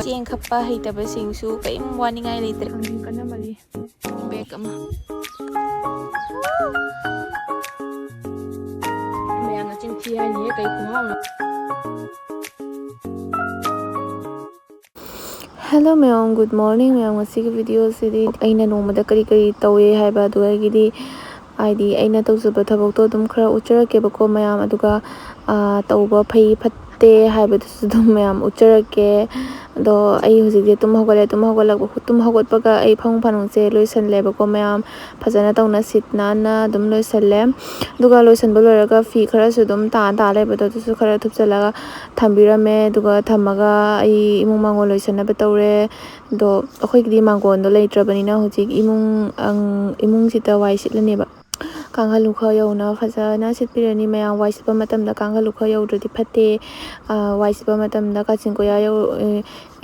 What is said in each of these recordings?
ꯆꯦꯡ ꯈꯞꯄ ꯍꯩꯇꯕꯁꯤꯡꯁꯨ ꯀꯩꯝ ꯋꯥꯅꯤꯡꯉꯥꯏ ꯂꯩꯇ꯭ꯔꯦ ꯀꯟꯅ ꯃꯔꯤ ꯕꯦꯛ ꯑꯃ ꯃꯌꯥꯝꯅ ꯆꯤꯟꯊꯤ ꯍꯥꯏꯅꯤꯌꯦ ꯀꯩ ꯈꯨꯍꯥꯎꯅꯣ Hello mayam, good morning mayam. Ngasi video sidi aina nongma kari kari tawe haiba aduga gidi aidi aina tawjaba thabak to dum khara ucharake bako mayam aduga tawba phai phatte haiba du dum mayam ucharake do ai hojik tum hogotpaga ai phang phanung se loisanle bako mayam phajana tawna sitna na dum loisanle duga loisanba loraga fi khara su dum ta leba do su khara thupchalaga thambirame duga thamaga ai imung mango loisanaba tawre do akhoi mangon do leitrabanina hojik imung sita wai sitlaneba kangalukha yauna phajana sitpirani mayam wai sitpa matamda kangalukha yaudradi phatte wai sitpa matamda kachin koya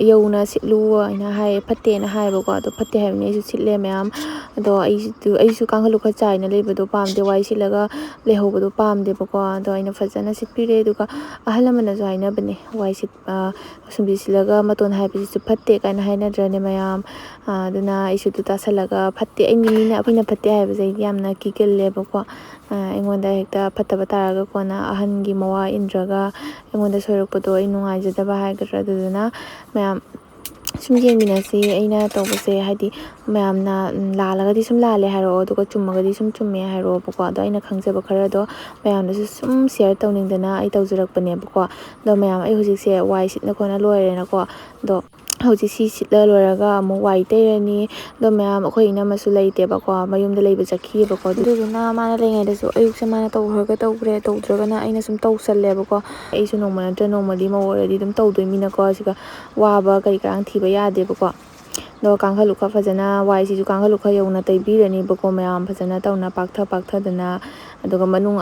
yauna sitlu aina hai phatte na hai bako do phatte haibne isu sitle mayam do aisu kangalukha chaina lebado pamde wai sitlaga lehobado pamde bako do aina phajana sitpire duga ahalamana jo haina bane wai sit sumbi silaga maton haibisi su phatte kaina haina drane mayam aduna isu tu tasalaga phatte ai mina apina phatte haibase yamna kikelle bako aingonda hekta phattaba taraga kona ahangi mawa indraga aingonda soirakpado ai nungaijadaba haigadra aduna mayam sum yengminasi aina tawbase haidi mayamna lalagadi sum lale hairo aduga chummagadi sum chumme hairo bako ado aina khangjaba khara do mayamna sum share tawningdana ai tawjarakpane bako do mayam ai hojikse wai sitna khona loirena ko do hojik si sitla loiraga amu wai teirani do mayam akhoi inamasu leite bako mayumda leiba chakhi bako duduna mana lengai su ayukse mana tawhraga tawbre tawdragana aina sum tawsalle bako aisu nongma natra nongmadi maworadi dum tawdoi mina ko siga waba kari karang thiba yade bako do kangalukha phajana wai sisu kangalukha yauna taibirani bako mayam phajana tawna paktha dana aduga manung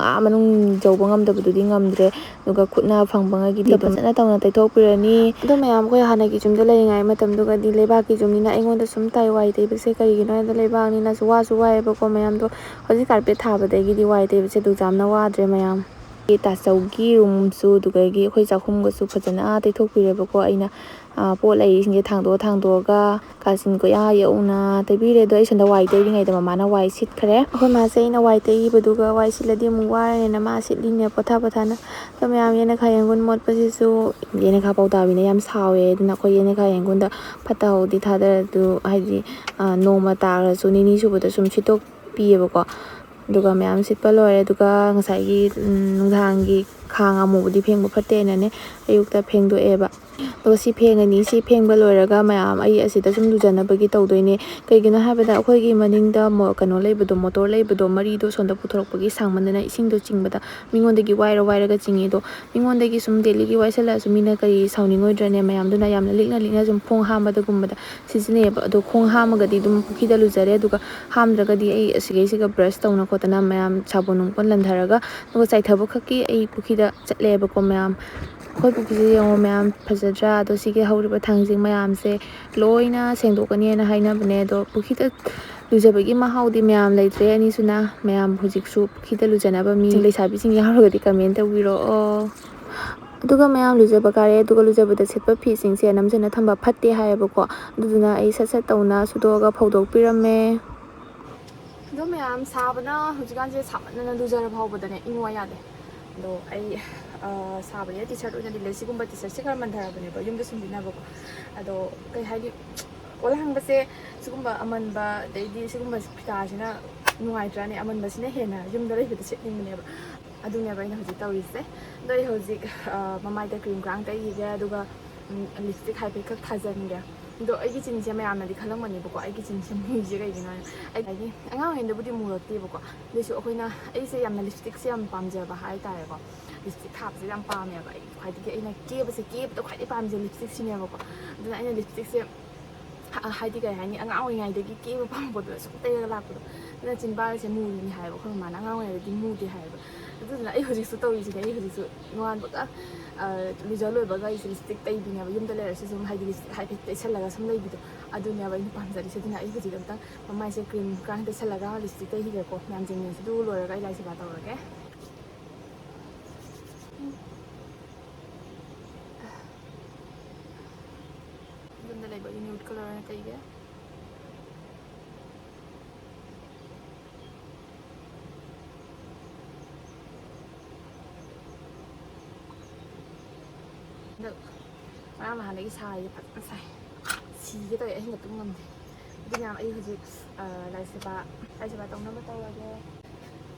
jawba ngamdabududi ngamdre aduga khutna phangbangi di phajana tawna taithokpirani do mayam koi hanagi jumda leingai matam duga di lebaki jumnina aingonda sum tai wai taibase karigino da lebakni na su wai bako mayam do hoji carpet thabadagi di wai taibase du jamna wadre mayam tasawgi room su dugagi khoi chakhumga su phajana taithokpire bako aina pot lai singe thangdoga kasin ko yauna taibire do isonda wai tairingai da mama na wai sit khare akhoi ma se ina wai tai baduga wai siladi mu wai na ma sitline potha na to mayam yena khayengun mot pasisu yena kha paudawina yam sawe duna khoi yena khayengun da phata hodi thada du haidi nongma tagra su nini subada sum chitok piye bako duga mayam sitpa loire duga ngasai nungdhangi khang amubudi phengba phatte nane ayukta phengdo eba do si phengani si phengba loiraga mayam ai asida sum lujanabagi tawdoine kaigina habada akhoi gi maningda kano leibado motor leibado mari do sonda puthorakpagi sangmandana isingdo chingbada mingondagi wairaga chingi do mingondagi sum daily gi waisala sumina kari sauningoidrane mayam duna yamna likna sum khong hambada gumbada sizineba do khong hamagadi dum pukhida lujare duga hamdragadi ai asigesiga brush tawna khotana mayam sabonung pon landharaga do chaithaba khaki ai pukhida chatleba ko mayam khoi pukhise yango mayam phajadra do sige hawriba thangjing mayam se loina sengdokani na haina bane do pukhida lujabagi mahaudi mayam leitre ani suna mayam hojiksu pukhida lujanaba mi leisabi sing yaharagadi comment tawiro aduga mayam lujaba kare aduga lujabada setpa fi singse namjana thamba phatte hayabako aduna ai sat tawna sudoga phawdokpirame do mayam sabana hojikan je samanna lujara phawbadane ingwa yade do ai sabane t-shirt oina dile sigumba t-shirt se khara mandharabane ba yumda sumdinaba ko ado kai haidi olhangbase sigumba amanba daidi sigumba fitasina nungaitrani amanbasina hena yumda leibada setningmane ba aduneba ina hojik tawrise do ai hojik mamaida cream grang tai ige aduga lipstick haipe khak thajanje do aigi chinse mayamnadi khalamani bako aigi chinse muije kaigino aigi angang hendabudi murakti bako desu akoina aise yamna lipstick se yam pamjaba hai tare ko lipstick khapse yam pame ba ai khadiki aina kebase kebto khadi pamje lipstick sine bako duna aina lipstick se haidi kai hani angang oingai dagi keba pambodo sumtaiga lakpodo duna chinba se muni hai bako mana angang oinai mudi hai ba aduna ai hojik su tawisi ai hojik su nuan baka lujalo baga is lipstick tai bina ba yumda lera sum haidi lipstick hai tai salaga sum lei bido adunya ba ina pamjari sedina ai hojik amta mamai se cream kan tai salaga lipstick tai higa ko nam jing se du loraga ai lai se ba tawrage kayge được mà mà lấy xài phải xài xì cái tôi ấy ngập tung ngầm bây giờ ấy thì lại sẽ bà tông nó bắt đầu rồi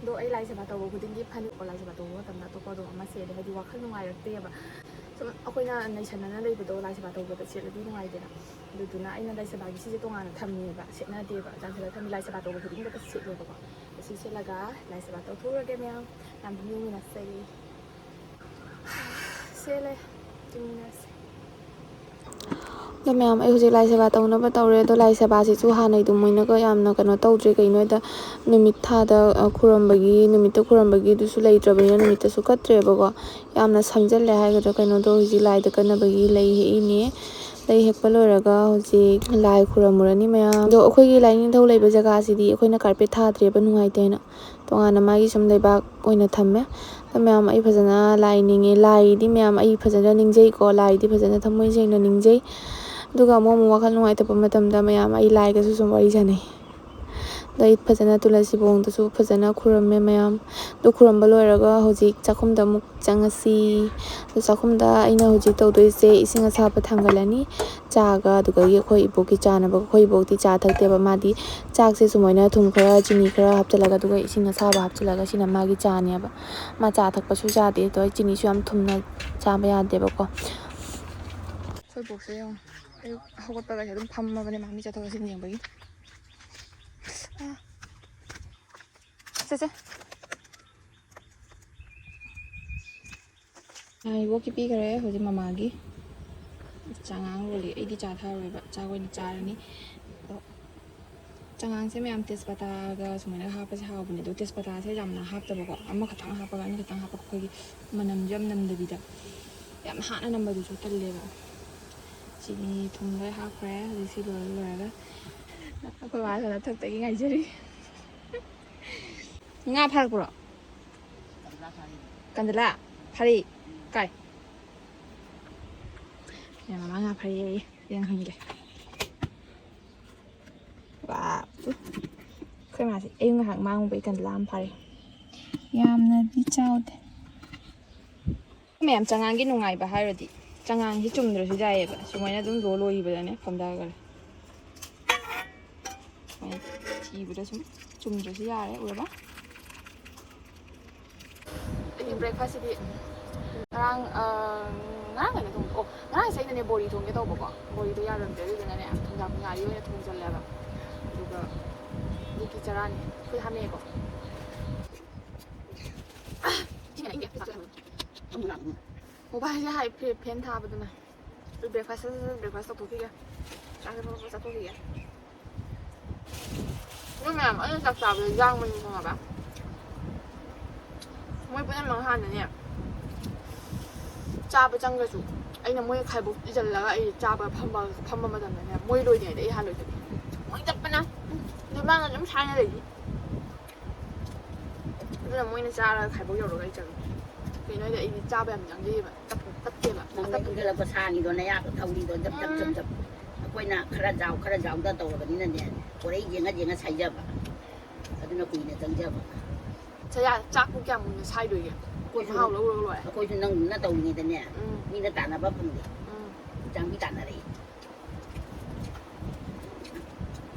do ấy lại sẽ bà tông của tiếng Nhật hay là lại sẽ bà tông của tầm đó tôi có đồ mà sẽ để hay đi qua khắp ngoài được tiền mà tôi làในชั้นนั้นเลยไปตัวลายสบายตัวแบบเสียเลยที่ตรงไหนเดี๋ยวดูตัวน่ะไอ้นั่นลายสบายที่ที่ตรงนั้นทำเนี่ยแบบเสียน่าดีแบบจังเลยทำลายสบายตัวแบบที่แบบเสียเลยแบบเสียแล้วก็ลายสบายตัวทั่วเลยแมวทำที่นี่นะเสียเลยจริงนะแล้วแม่ไอ้คนที่ไล่เสบาตรงนั้นไปตัวเรือตัวไล่เสบาสิจู่หาในตัวมันก็ยามนักกันว่าตัวเจกันน้อยแต่นิมิตท่าแต่คุรัมบกีนิมิตคุรัมบกีดูสุไลตระเบียนิมิตสุกัดเรือบอกว่ายามนั้นสังเจเลยให้ก็จะกันว่าตัวคนที่ไล่แต่กันบกีไล่ให้เนี่ยไล่ให้ไปเลยแล้วก็คนที่ไล่คุรัมมุระนี่แม่โดยคนที่ไล่นี่เท่าไรไปจากการสิดีคนนักการไปท่าเรือเป็นหัวใจนะตรงนั้นมาที่สมัยได้บักคนนั้นทำไหมแต่แม่ไอ้พัฒนาไล่นิ่งไล่ที่แม่ไอ้พัฒนานิ่งใจก็ไล่ที่พัฒนาทำไม่ใช่นิ่งใจduga mo wakal nungaitaba matamda mayam ai laigasu sum wari sanai dai phajana tulasi bong tasu phajana khuramme mayam do khuramba loiraga hojik chakhumda muk changasi do chakhumda aina hojik tawdoi se isinga sapa thangalani chaga duga ye khoi iboki chana ba khoi ibokti cha thakte ba madi chak se sumoina thum khara chini khara hapchalaga duga isinga saba hapchalaga sina magi chania ba ma cha thakpa su cha de to chini su am thumna cha ba ya de ba ko khoi bok se yong hawatpaga adum phammabane mami chathog sin yengbagi se ai wo ki pi kare hoji mama gi changang roli ai di cha tha roi ba cha goi ni cha ni changang se myam tespata ga sumana ha pa ha bune do tespata se jamna hap ta ba ko amma khatang ha pa ga ni khatang ha pa ko gi manam jam nam de bi da yam ha na nam ba du chu tal le ba chini thùng lấy half rẻ thì xí rồi đó có bài là thực tế ngày chứ đi nga 팔 불어 간들라 파리 까이 야 마마 nga 파리 그냥 하는 게 와 khơi mà em hàng mang bị cần làm phải yam na đi chào thế mẹ em chẳng ăn cái nụ ngày bà hai rồi đi 장안이 좀 늘어서 자예요. 정말 좀 로로 입으다네. 범다가 집으로 좀 늘어서 자래. 울어봐. 이 브레이크파스트 나랑 나랑 그냥 동 나랑 사이드네 머리 동게 더 먹어. 머리도 야름데 그냥 동작 야리에 동절래봐. 그거 이렇게 잘하네. 그 하면 이거. 지금 이게 오빠 이제 하이 펜 타보더나 브레이크파스트 도끼게 짜서 도끼게 그러면 어느 잡잡을 장문 통하봐 mỗi bữa em mang hàng này nè cha bữa trăng cái chủ anh là mỗi khai bột đi chân là anh cha bữa phăm mà thằng này nè mỗi đôi này để hàng đôi mỗi tập bên nào đôi mang là giống sai này gì cái là mỗi này cha là khai bột dầu rồi cái chân cái nói để cha bữa em chẳng gì mà tập kia mà tập cái là có sang đi đó này à thâu đi đó dập quay nè khara giàu đó tàu cái này nè cái đấy gì nó xài dập cái nó quỳ này tăng dập 제가 짝꿍 그냥 먹는 사이로게 하우 로로로에 거기 좀 나 또 이게 되네 니가 따나 바쁜데 장비 따나래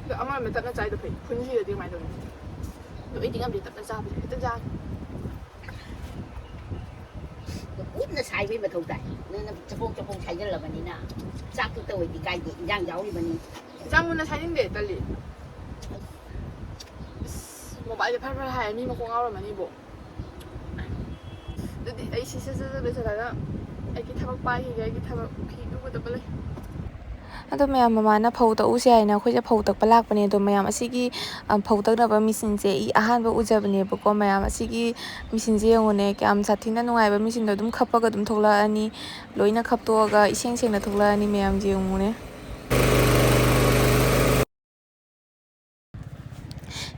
그 아마 몇 달간 짜이도 배 분실이 되게 많이 되는 너 이딩 하면 됐다 짜 됐다 짜 út nó xài với mà thâu tại nên cho phong xài rất là vậy nè chắc tôi thì cay gì giang giấu đi mà đi 장문은 사진데 달리 뭐 많이 팔팔 하야 니 먹고 나오면 이보 근데 이 시스스에서 다가 애기 타박 빠이 애기 타박 피우고도 빨리 ꯑꯗꯣ ꯃꯌꯥꯝ ꯃꯃꯥꯅ ꯐꯧ ꯇꯛꯎꯁꯦ ꯍꯥꯏꯅ ꯑꯩꯈꯣꯏꯁꯦ ꯐꯧ ꯇꯛꯄ ꯂꯥꯛꯄꯅꯦ ꯑꯗꯣ ꯃꯌꯥꯝ ꯑꯁꯤꯒꯤ ꯐꯧ ꯇꯛꯅꯕ ꯃꯦꯆꯤꯟꯁꯦ ꯑꯩ ꯑꯍꯥꯟꯕ ꯎꯖꯕꯅꯦꯕꯀꯣ ꯃꯌꯥꯝ ꯑꯁꯤꯒꯤ ꯃꯦꯆꯤꯟꯁꯦ ꯌꯦꯡꯉꯨꯅꯦ ꯀꯌꯥꯝ ꯁꯥꯊꯤꯅ ꯅꯨꯡꯉꯥꯏꯕ ꯃꯦꯆꯤꯟꯗꯣ ꯑꯗꯨꯝ ꯈꯞꯄꯒ ꯑꯗꯨꯝ ꯊꯣꯛꯂꯛꯑꯅꯤ ꯂꯣꯏꯅ ꯈꯞꯇꯣꯛꯑꯒ ꯏꯁꯦꯡ ꯁꯦꯡꯅ ꯊꯣꯛꯂꯛꯑꯅꯤ ꯃꯌꯥꯝꯁꯦ ꯌꯦꯡꯉꯨꯅꯦ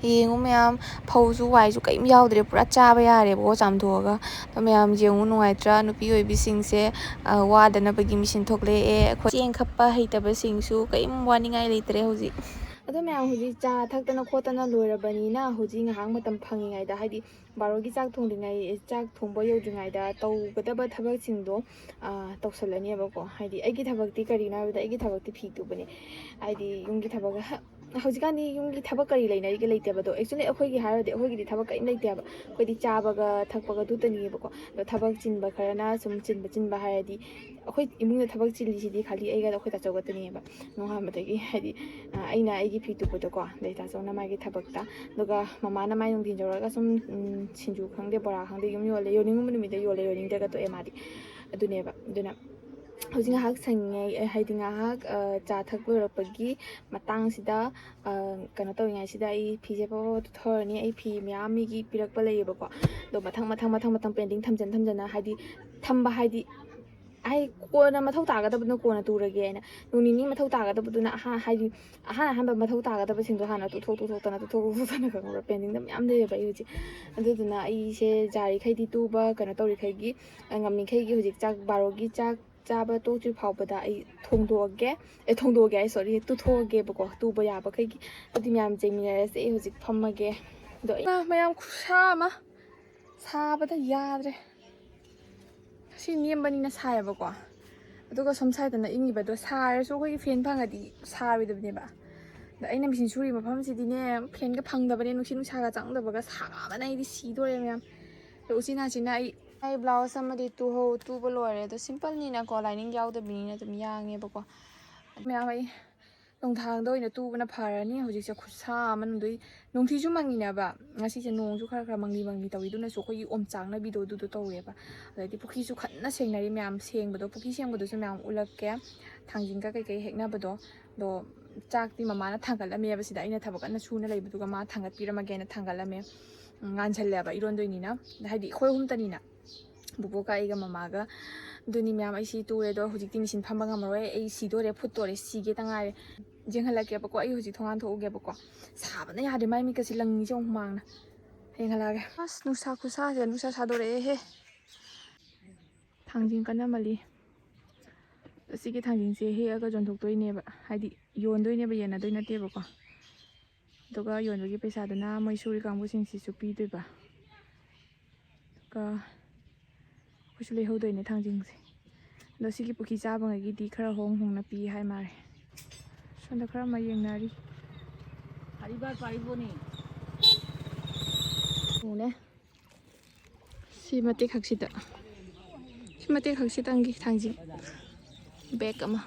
ꯌꯦꯡꯉꯨ ꯃꯌꯥꯝ ꯐꯧꯁꯨ ꯋꯥꯏꯁꯨ ꯀꯔꯤꯝ ꯌꯥꯎꯗ꯭ꯔꯦ ꯄꯨꯔꯥ ꯆꯥꯕ ꯌꯥꯔꯦꯕꯀꯣ ꯆꯥꯝꯊꯣꯛꯑꯒ ꯑꯗꯣ ꯃꯌꯥꯝ ꯌꯦꯡꯉꯨ ꯅꯨꯡꯉꯥꯏꯇ꯭ꯔꯥ ꯅꯨꯄꯤ ꯑꯣꯏꯕꯤꯁꯤꯡꯁꯦ ꯋꯥꯗꯅꯕꯒꯤ ꯃꯦꯆꯤꯟ ꯊꯣꯛꯂꯛꯑꯦ ꯑꯩꯈꯣꯏ ꯆꯦꯡ ꯈꯞꯄ ꯍꯩꯇꯕꯁꯤꯡꯁꯨ ꯀꯔꯤꯝ ꯋꯥꯅꯤꯡꯉꯥꯏ ꯂꯩꯇ꯭ꯔꯦ ꯍꯧꯖꯤꯛ ꯑꯗꯣ ꯃꯌꯥꯝ ꯍꯧꯖꯤꯛ ꯆꯥ ꯊꯛꯇꯅ ꯈꯣꯠꯇꯅ ꯂꯣꯏꯔꯕꯅꯤꯅ ꯍꯧꯖꯤꯛ ꯉꯥꯏꯍꯥꯛ ꯃꯇꯝ ꯐꯪꯉꯤꯉꯩꯗ ꯍꯥꯏꯗꯤ ꯕꯥꯔꯣꯒꯤ ꯆꯥꯛ ꯊꯣꯡꯕ ꯌꯧꯗ꯭ꯔꯤꯉꯩꯗ ꯇꯧꯒꯗꯕ ꯊꯕꯛꯁꯤꯡꯗꯣ ꯇꯧꯁꯜꯂꯅꯦꯕꯀꯣ ꯍꯥꯏꯗꯤ ꯑꯩꯒꯤ ꯊꯕꯛꯇꯤ ꯀꯔꯤꯅꯣ ꯍꯥꯏꯕꯗ ꯑꯩꯒꯤ ꯊꯕꯛꯇꯤ ꯐꯤ ꯇꯨꯕꯅꯦ ꯍꯥꯏꯗꯤ ꯌꯨꯝꯒꯤ ꯊꯕꯛ ꯍꯧꯖꯤꯛꯀꯥꯟꯗꯤ ꯌꯨꯝꯒꯤ ꯊꯕꯛ ꯀꯔꯤ ꯂꯩꯅꯔꯤꯒꯦ ꯂꯩꯇꯦꯕꯗꯣ ꯑꯦꯛꯆꯨꯋꯦꯂꯤ ꯑꯩꯈꯣꯏꯒꯤ ꯍꯥꯏꯔꯗꯤ ꯑꯩꯈꯣꯏꯒꯤꯗꯤ ꯊꯕꯛ ꯀꯔꯤꯝ ꯂꯩꯇꯦꯕ ꯑꯩꯈꯣꯏꯗꯤ ꯆꯥꯕꯒ ꯊꯛꯄꯒ ꯇꯨꯇꯅꯤꯌꯦꯕꯀꯣ ꯑꯗꯣ ꯊꯕꯛ ꯆꯤꯟꯕ ꯈꯔꯅ ꯁꯨꯝ ꯆꯤꯟꯕ ꯍꯥꯏꯔꯗꯤ ꯑꯩꯈꯣꯏ ꯏꯃꯨꯡꯗ ꯊꯕꯛ ꯆꯤꯜꯂꯤꯁꯤꯗꯤ ꯈꯥꯂꯤ ꯑꯩꯒ ꯑꯩꯈꯣꯏ ꯇꯥꯆꯧꯒꯇꯅꯦꯕ ꯅꯣꯡꯉꯥꯟꯕꯗꯒꯤ ꯍꯥꯏꯗꯤ ꯑꯩꯅ ꯑꯩꯒꯤ ꯐꯤ ꯇꯨꯕꯗꯣꯀꯣ ꯑꯗꯩ ꯇꯥꯆꯧꯅ ꯃꯥꯒꯤ ꯊꯕꯛꯇ ꯑꯗꯨꯒ ꯃꯃꯥꯅ ꯃꯥꯏ ꯅꯨꯡꯊꯤꯟ ꯌꯧꯔꯒ ꯁꯨꯝ ꯁꯤꯡꯖꯨ ꯈꯪꯗꯦ ꯕꯣꯔꯥ ꯈꯪꯗꯦ ꯌꯨꯝ ꯌꯣꯟꯅꯤꯡꯕ ꯅꯨꯃꯤꯠꯇ ꯌꯣꯜꯂꯦ ꯌꯣꯟꯅꯤꯡꯗ꯭ꯔꯒ ꯇꯣꯛꯑꯦ ꯃꯥꯗꯤ ꯑꯗꯨꯅꯦꯕ ꯑꯗꯨꯅ ꯍꯧꯖꯤꯛ ꯉꯥꯏꯍꯥꯛ ꯁꯪꯉꯤꯉꯩ ꯍꯥꯏꯗꯤ ꯉꯥꯏꯍꯥꯛ ꯆꯥ ꯊꯛ ꯂꯣꯏꯔꯛꯄꯒꯤ ꯃꯇꯥꯡꯁꯤꯗ ꯀꯩꯅꯣ ꯇꯧꯔꯤꯉꯩꯁꯤꯗ ꯑꯩ ꯐꯤꯁꯦ ꯐꯥꯎꯕ ꯇꯨꯊꯔꯅꯤ ꯑꯩ ꯐꯤ ꯃꯌꯥꯝ ꯃꯤꯒꯤ ꯄꯤꯔꯛꯄ ꯂꯩꯌꯦꯕꯀꯣ ꯑꯗꯣ ꯃꯊꯪ ꯄꯦꯟꯗꯤꯡ ꯊꯝꯖꯟꯅ ꯍꯥꯏꯗꯤ ꯊꯝꯕ ꯍꯥꯏꯗꯤ ꯀꯣꯟꯅ ꯃꯊꯧ ꯇꯥꯒꯗꯕꯗꯨꯅ ꯀꯣꯟꯅ ꯇꯨꯔꯒꯦ ꯍꯥꯏꯅ ꯅꯣꯡ ꯅꯤꯅꯤ ꯃꯊꯧ ꯇꯥꯒꯗꯕꯗꯨꯅ ꯍꯥꯏꯗꯤ ꯑꯍꯥꯟꯕ ꯃꯊꯧ ꯇꯥꯒꯗꯕꯁꯤꯡꯗꯣ ꯍꯥꯟꯅ ꯇꯨꯊꯣꯛꯇꯅ ꯈꯪꯕ꯭ꯔꯥ ꯄꯦꯟꯗꯤꯡꯗ ꯃꯌꯥꯝ ꯂꯩꯌꯦꯕ ꯑꯩ ꯍꯧꯖꯤꯛ ꯑꯗꯨꯗꯨꯅ ꯑꯩꯁꯦ ꯌꯥꯔꯤꯈꯩꯗꯤ ꯇꯨꯕ ꯀꯩꯅꯣ ꯇꯧꯔꯤꯈꯩꯒꯤ ꯉꯝꯃꯤꯈꯩꯒꯤ ꯍꯧꯖꯤꯛ ꯕꯥꯔꯣꯒꯤ ꯆꯥꯛ ꯆꯥꯕ ꯇꯣꯛꯇ꯭ꯔꯤ ꯐꯥꯎꯕꯗ ꯑꯩ ꯊꯣꯡꯗꯣꯛꯑꯒꯦ ꯑꯩ ꯁꯣꯔꯤ ꯇꯨꯊꯣꯛꯑꯒꯦꯕꯀꯣ ꯇꯨꯕ ꯌꯥꯕꯈꯩꯒꯤ ꯑꯗꯨꯗꯤ ꯃꯌꯥꯝ ꯆꯦꯡꯃꯤꯟꯅꯔꯁꯦ ꯑꯩ ꯍꯧꯖꯤꯛ ꯐꯝꯃꯒꯦ ꯑꯗꯣ ꯃꯌꯥꯝ ꯈꯨꯠꯁꯥ ꯑꯃ ꯁꯥꯕꯗ ꯌꯥꯗ꯭ꯔꯦ ꯁꯤ ꯅꯦꯝꯕꯅꯤꯅ ꯁꯥꯏꯌꯦꯕꯀꯣ ꯑꯗꯨꯒ ꯁꯣꯝ ꯁꯥꯏꯗꯅ ꯏꯪꯉꯤꯕꯗꯣ ꯁꯥꯔꯁꯨ ꯑꯩꯈꯣꯏꯒꯤ ꯐꯦꯟ ꯐꯪꯉꯗꯤ ꯁꯥꯔꯣꯏꯗꯕꯅꯦꯕ ꯑꯗ ꯑꯩꯅ ꯃꯦꯆꯤꯟ ꯁꯨꯔꯤ ꯃꯐꯝꯁꯤꯗꯤꯅꯦ ꯐꯦꯟꯒ ꯐꯪꯗꯕꯅꯦ ꯅꯨꯡꯁꯥꯒ ꯆꯪꯗꯕꯒ ꯁꯥꯕꯅ ꯑꯩꯗꯤ ꯁꯤꯗꯣꯔꯦ ꯃꯌꯥꯝ ꯑꯗꯣ ꯎꯆꯤꯟꯅꯥꯆꯤꯟꯅ ꯑꯩ ꯕ꯭ꯂꯥꯎꯁ ꯑꯃꯗꯤ ꯇꯨꯕ ꯂꯣꯏꯔꯦ ꯑꯗꯣ ꯁꯤꯝꯄꯜꯅꯤꯅꯀꯣ ꯂꯥꯏꯅꯤꯡ ꯌꯥꯎꯗꯕꯅꯤꯅ ꯑꯗꯨꯝ ꯌꯥꯡꯉꯦꯕꯀꯣ ꯃꯌꯥꯝ ꯑꯩ ꯅꯨꯡꯗꯥꯡꯗ ꯑꯣꯏꯅ ꯇꯨꯕꯅ ꯐꯔꯅꯤ ꯍꯧꯖꯤꯛꯁꯦ ꯈꯨꯠꯁꯥ ꯑꯃ ꯅꯨꯡꯊꯤꯁꯨ ꯃꯪꯉꯤꯅꯦꯕ ꯉꯁꯤꯁꯦ ꯅꯣꯡꯁꯨ ꯈꯔ ꯃꯪꯂꯤ ꯇꯧꯋꯤꯗꯨꯅꯁꯨ ꯑꯩꯈꯣꯏꯒꯤ ꯑꯣꯝꯆꯥꯛꯅꯕꯤꯗꯣ ꯑꯗꯨꯗꯣ ꯇꯧꯋꯦꯕ ꯑꯗꯩꯗꯤ ꯄꯨꯈ꯭ꯔꯤꯁꯨ ꯀꯟꯅ ꯁꯦꯡꯅꯔꯤ ꯃꯌꯥꯝ ꯁꯦꯡꯕꯗꯣ ꯄꯨꯈ꯭ꯔꯤ ꯁꯦꯡꯕꯗꯨꯁꯨ ꯃꯌꯥꯝ ꯎꯠꯂꯛꯀꯦ ꯊꯥꯡꯖꯤꯡꯒ ꯀꯩꯀꯩ ꯍꯦꯛꯅꯕꯗꯣ ꯑꯗꯣ ꯆꯥꯛꯇꯤ ꯃꯃꯥꯅ ꯊꯥꯡꯒꯠꯂꯝꯃꯦꯕ ꯁꯤꯗ ꯑꯩꯅ ꯊꯕꯛ ꯀꯟꯅ ꯁꯨꯅ ꯂꯩꯕꯗꯨꯒ ꯃꯥ ꯊꯥꯡꯒꯠꯄꯤꯔꯝꯃꯒꯦꯅ ꯊꯥꯡꯒꯠꯂꯝꯃꯦ ꯉꯥꯟꯁꯜꯂꯦꯕ ꯏꯔꯣꯟꯗꯣꯏꯅꯤꯅ ꯍꯥꯏꯗꯤ ꯑꯩꯈꯣꯏ ꯑꯍꯨꯝꯇꯅꯤꯅ ꯕꯨꯕꯣꯛꯀ ꯑꯩꯒ ꯃꯃꯥꯒ ꯑꯗꯨꯅꯤ ꯃꯌꯥꯝ ꯑꯩ ꯁꯤ ꯇꯨꯔꯦ ꯑꯗꯣ ꯍꯧꯖꯤꯛꯇꯤ ꯃꯦꯆꯤꯟ ꯐꯝꯕ ꯉꯝꯃꯔꯣꯏ ꯑꯩ ꯁꯤꯗꯣꯔꯦ ꯐꯨꯠꯇꯣꯔꯦ ꯁꯤꯒꯦꯇ ꯉꯥꯏꯔꯦ ꯌꯦꯡꯍꯜꯂꯛꯀꯦꯕꯀꯣ ꯑꯩ ꯍꯧꯖꯤꯛ ꯊꯣꯡꯒꯥꯟ ꯊꯣꯛꯎꯒꯦꯕꯀꯣ ꯁꯥꯕꯅ ꯌꯥꯗ꯭ꯔꯦ ꯃꯥꯏ ꯃꯤꯠꯀꯁꯤ ꯂꯪꯉꯤꯁꯦ ꯑꯃꯨꯛ ꯍꯨꯃꯥꯡꯅ ꯌꯦꯡꯍꯜꯂꯛꯑꯒꯦ ꯑꯁ ꯅꯨꯡꯁꯥ ꯈꯨꯠꯁꯥꯁꯦ ꯅꯨꯡꯁꯥ ꯁꯥꯗꯣꯔꯛꯑꯦꯍꯦ ꯊꯥꯡꯖꯤꯡ ꯀꯟꯅꯃꯜꯂꯤ ꯑꯁꯤꯒꯤ ꯊꯥꯡꯖꯤꯡꯁꯦ ꯍꯦꯛꯑꯒ ꯌꯣꯟꯊꯣꯛꯇꯣꯏꯅꯦꯕ ꯍꯥꯏꯗꯤ ꯌꯣꯟꯗꯣꯏꯅꯦꯕ ꯌꯦꯟꯅꯗꯣꯏ ꯅꯠꯇꯦꯕꯀꯣ ꯑꯗꯨꯒ ꯌꯣꯟꯕꯒꯤ ꯄꯩꯁꯥꯗꯨꯅ ꯃꯣꯏ ꯁꯨꯔꯤ ꯀꯥꯡꯕꯨꯁꯤꯡꯁꯤꯁꯨ ꯄꯤꯗꯣꯏꯕ ꯑꯗꯨꯒ ꯑꯩꯈꯣꯏꯁꯨ ꯂꯩꯍꯧꯗꯣꯏꯅꯦ ꯊꯥꯡꯖꯤꯡꯁꯦ ꯑꯗꯣ ꯁꯤꯒꯤ ꯄꯨꯈ꯭ꯔꯤ ꯆꯥꯕꯉꯩꯒꯤꯗꯤ ꯈꯔ ꯍꯣꯡꯅ ꯄꯤ ꯍꯥꯏ ꯃꯥꯜꯂꯦ ꯁꯣꯝꯗ ꯈꯔ ꯑꯃ ꯌꯦꯡꯅꯔꯤ ꯁꯤ ꯃꯇꯦꯛ ꯈꯛꯁꯤꯗꯪꯒꯤ ꯊꯥꯡꯖꯤꯡ ꯕꯦꯛ ꯑꯃ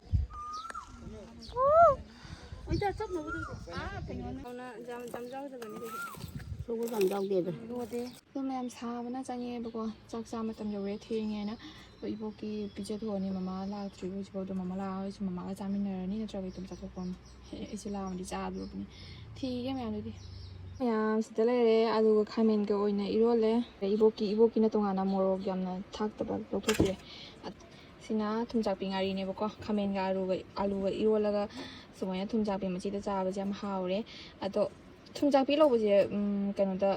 ꯂꯣꯗꯦ ꯑꯗꯣ ꯃꯌꯥꯝ ꯁꯥꯕꯅ ꯆꯪꯉꯛꯑꯦꯕꯀꯣ ꯆꯥꯛ ꯆꯥ ꯃꯇꯝ ꯌꯧꯔꯦ ꯊꯦꯡꯉꯦꯅ ꯑꯗꯣ ꯏꯕꯣꯛꯀꯤ ꯄꯤꯖꯊꯣꯛꯑꯅꯤ ꯃꯃꯥ ꯂꯥꯛꯇ꯭ꯔꯤꯕ ꯍꯧꯖꯤꯛꯐꯥꯎꯗꯣ ꯃꯃꯥ ꯂꯥꯛꯑꯒꯁꯨ ꯃꯃꯥꯒ ꯆꯥꯃꯤꯟꯅꯔꯅꯤ ꯅꯠꯇ꯭ꯔꯒ ꯏꯇꯣꯝ ꯆꯠꯊꯣꯛꯄꯅꯤ ꯑꯩꯁꯦ ꯂꯥꯛꯑꯃꯗꯤ ꯆꯥꯗꯣꯔꯕꯅꯤ ꯊꯤꯒꯦ ꯃꯌꯥꯝꯗꯨꯗꯤ ꯃꯌꯥꯝ ꯁꯤꯗ ꯂꯩꯔꯦ ꯑꯗꯨꯒ ꯈꯥꯃꯦꯟꯒ ꯑꯣꯏꯅ ꯏꯔꯣꯜꯂꯦ ꯏꯕꯣꯛꯀꯤꯅ ꯇꯣꯉꯥꯟꯅ ꯃꯣꯔꯣꯛ ꯌꯥꯝꯅ ꯊꯥꯛꯇꯕ ꯂꯧꯊꯣꯛꯄꯤꯔꯦ ꯁꯤꯅ ꯊꯨꯝꯆꯥꯛꯄꯤ ꯉꯥꯔꯤꯅꯦꯕꯀꯣ ꯈꯥꯃꯦꯟꯒ ꯑꯂꯨꯒ ꯏꯔꯣꯜꯂꯒ ꯁꯨꯃꯥꯏꯅ ꯊꯨꯝꯆꯥꯛꯄꯤ ꯃꯆꯤꯗ ꯆꯥꯕꯁꯦ ꯌꯥꯝ ꯍꯥꯎꯔꯦ ꯑꯗꯣ ꯊꯨꯝꯆꯥꯛꯄꯤ ꯂꯧꯕꯁꯦ ꯀꯩꯅꯣꯗ